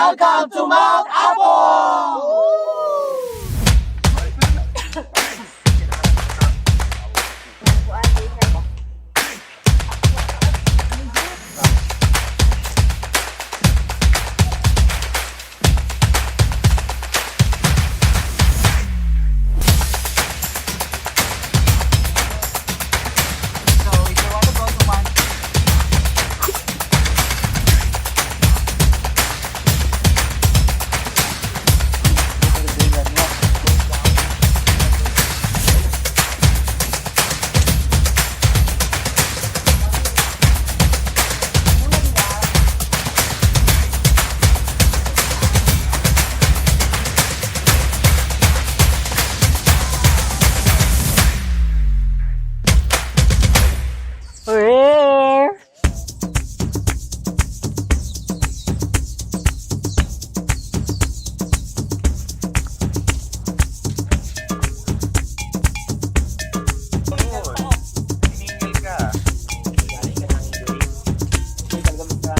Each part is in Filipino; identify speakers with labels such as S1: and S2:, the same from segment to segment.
S1: Welcome to Mount Apo!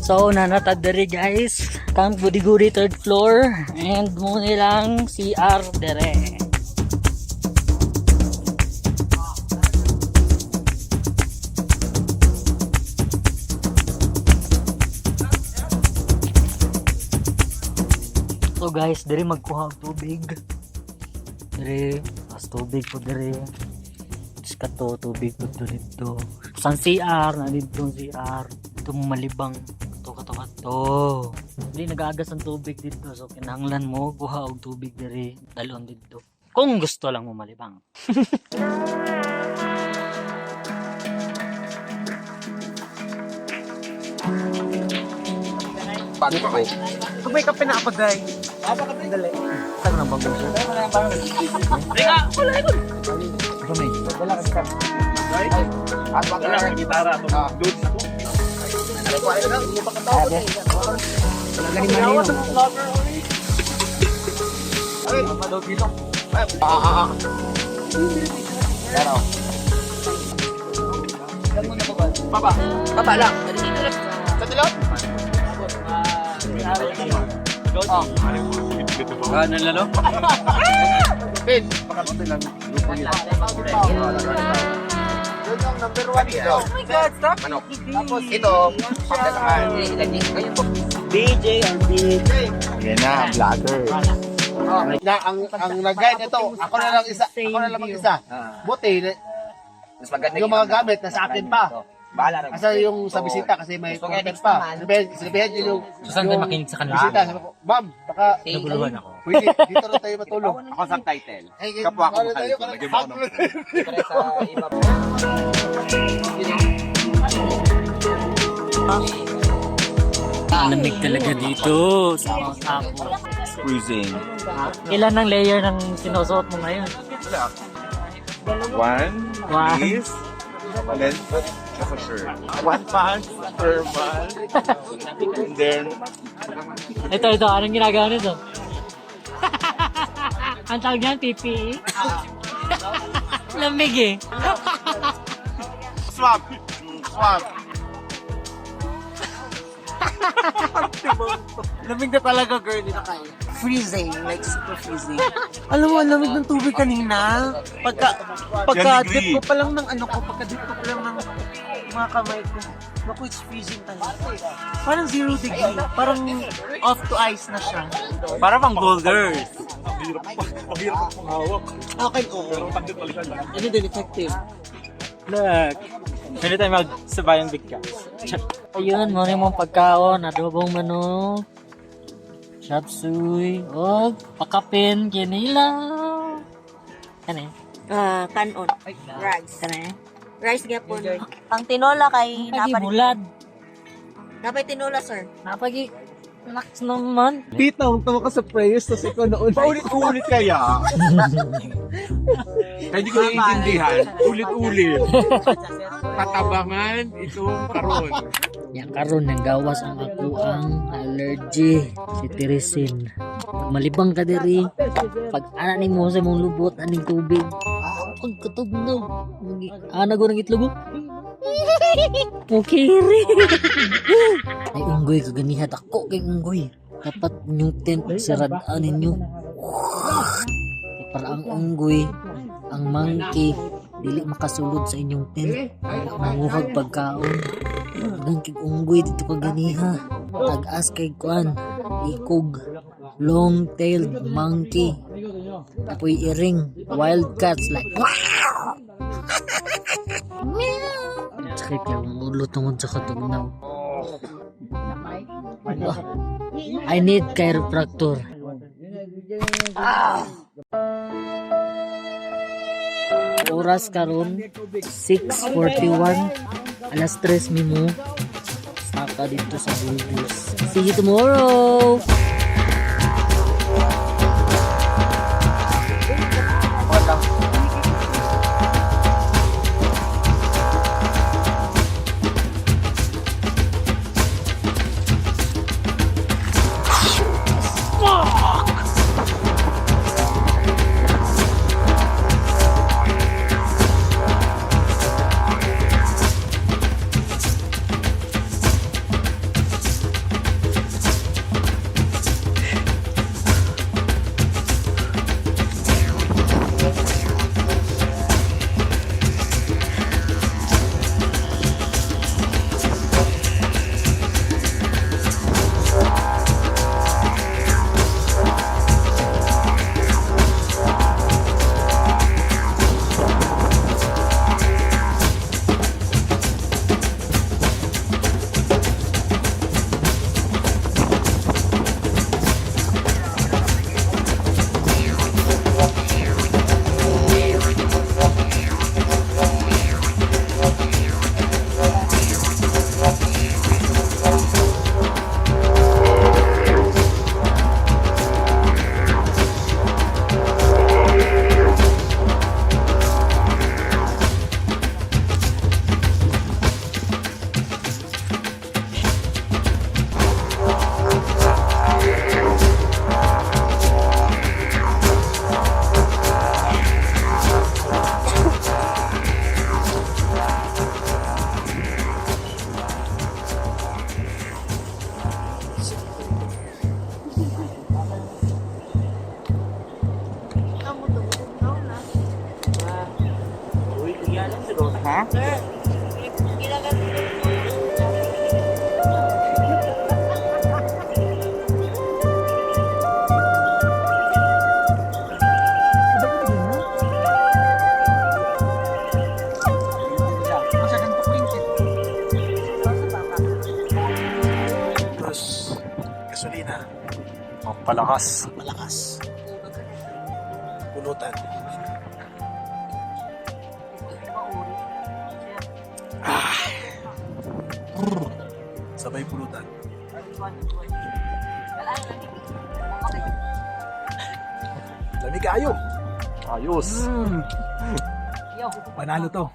S2: So, nanatad diri guys. Kang gudi-gudi third floor. And mo nilang CR dere. So guys, diri magkuha og tubig. Diri, mas tubig po diri. Tapos kato, tubig po dito. Sang CR, na dito CR. Dito mo malibang. Kato. Hindi nag-aagas ang tubig dito. So, kinahanglan mo, kuha og tubig diri. Dalon dito. Kung gusto lang mo malibang.
S1: Paano ka kayo?
S3: Kung may kape na kapagay.
S1: Apa ka tayo?
S3: Dali.
S1: Saan nang bagong siya?
S3: Rika, wala ito.
S1: Romeo. Wala ka sa right? At wala ka gitara ito. Dude. Ano pa ito lang? Hindi pa katawa. Wala galing manino. Ay, madaw bilong. Ay, Pero. Baba. Baba lang. Sa tilot?
S3: Kanan lalo?
S1: Pin. Pakapatay lang. Grupo nila. Yun yung number 1 dito.
S3: Oh my God, stop!
S1: Manok. Tapos ito, pagkatakan. Ngayon po.
S2: BJ or BJ.
S1: Yan na, vlogger. Na, ang nag-guide ito, ako na lang mag-isa. Buti, yung mga gamit nasa akin pa. Asa yung sa bisita kasi may content pa. Sabihin yun yung
S2: Saan tayo makinig sa kanila?
S1: bisita. Sabi ko, ma'am, baka
S2: Naguluhan ako.
S1: pwede, dito rin tayo matulog.
S3: Ako sa title.
S1: Kapwa ako makalito. Lagyan mo ako ng...
S2: Lamig talaga dito sa Mount Apo.
S3: Freezing.
S2: Ilan ang layer ng sinusuot mo ngayon?
S3: One
S2: One.
S3: is length of a shirt. 1 pants per month. And then,
S2: Ito. Anong ginagawa nito? Ang tawag niyan, PPE? Lamig eh.
S1: Swap!
S3: lamig na talaga, girl. Hindi na kaya. Freezing, like super freezing. Alam mo, ang lamig ng tubig kanina. Pagka-dip ko pa lang ng pagka-dip ko pa lang ng mga kamay ko. Naku, it's freezing talaga. Parang 0 degree. Parang off to ice na siya.
S2: Para pang boulders.
S3: Pahirap ang hawak. Okay, oo. Ano din, effective.
S2: Look. Pwede tayo magsabayang bigkas. Ayun, muna yung mga pagkaon. Adobong manok. Chop suey. O, pakapin. Kinilaw. Ano eh?
S4: Kanon. Rice.
S2: Ano eh?
S4: Rice gapon. Ang tinola kay
S2: Nagimulad.
S4: Napay tinola, sir.
S2: Napagi. Relax naman.
S3: Pete, tawag ka sa prayers, tapos ikaw noon.
S1: Paulit-ulit kaya. Kaya di ko naiintindihan. Ulit-ulit. Tatabangan itong karon.
S2: Yang karon ng gawas ang ako ang allergy. Si Teresin. Pag malibang ka diri, pag ana ni mo sa mong lubot aning tubig. Pag katugnog. Ana ko ng itlog. Okay rin. Ay unggoy kaganihat ako kay unggoy. dapat yung tent saradaan ninyo. Para ang unggoy, ang monkey, dili makasulod sa inyong tent. Manguhag pagkaon. Gangkig unggoy dito kaganiha. Tag-as kay kuan, ikog, long-tailed monkey. Apoy iring, wild cats like sakit lang ulo tungod sa katugnaw. I need chiropractor. Oras karon 6:41, alas 3 mimo. Saka dito sa Bulbus. See you tomorrow.
S3: Malakas. Pulutan. Sabay pulutan. Lamig kayo. Ayos. Panalo to.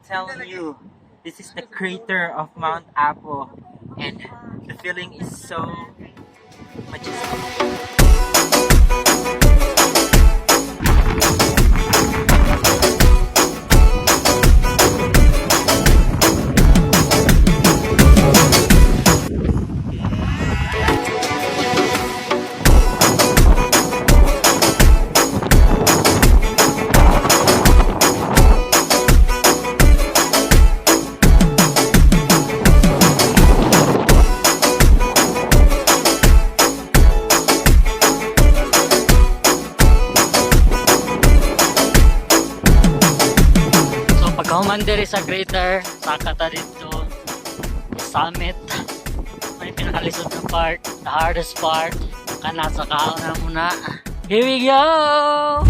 S5: telling you, this is the crater of Mount Apo, and the feeling is so majestic.
S2: Human diri sa crater, saka ta dito sa summit. May pinakalisod na part, the hardest part. Kana sa kaon na muna. Here we go!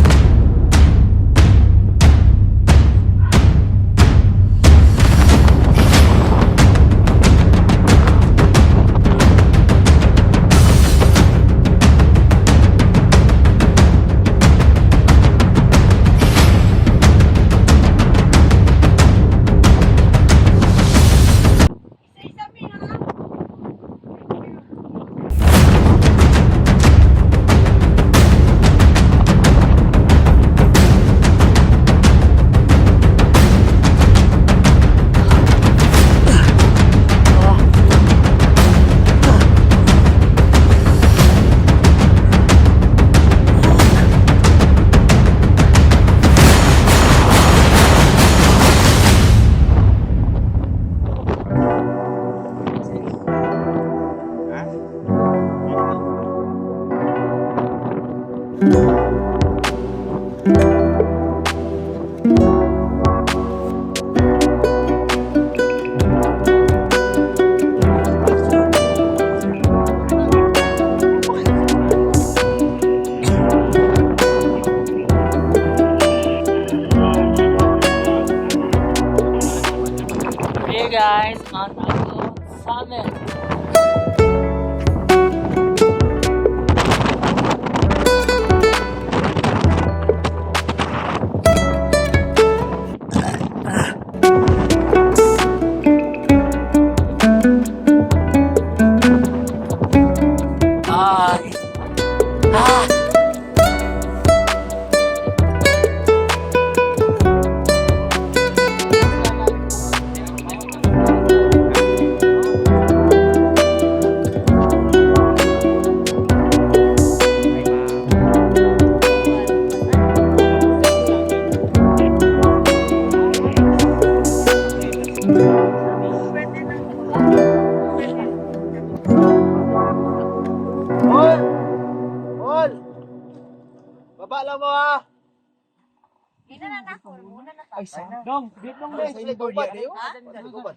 S2: Hey guys, Mount Apo Summit.
S1: Baba lang mo ha!
S4: Hindi na ako. Muna na
S1: Ay, dong! Dito lang ba? Sa likubad eh. Sa likubad.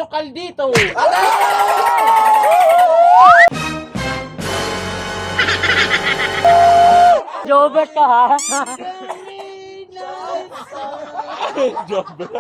S3: Kaldito!
S2: Jobert ka ha?
S3: Jobert?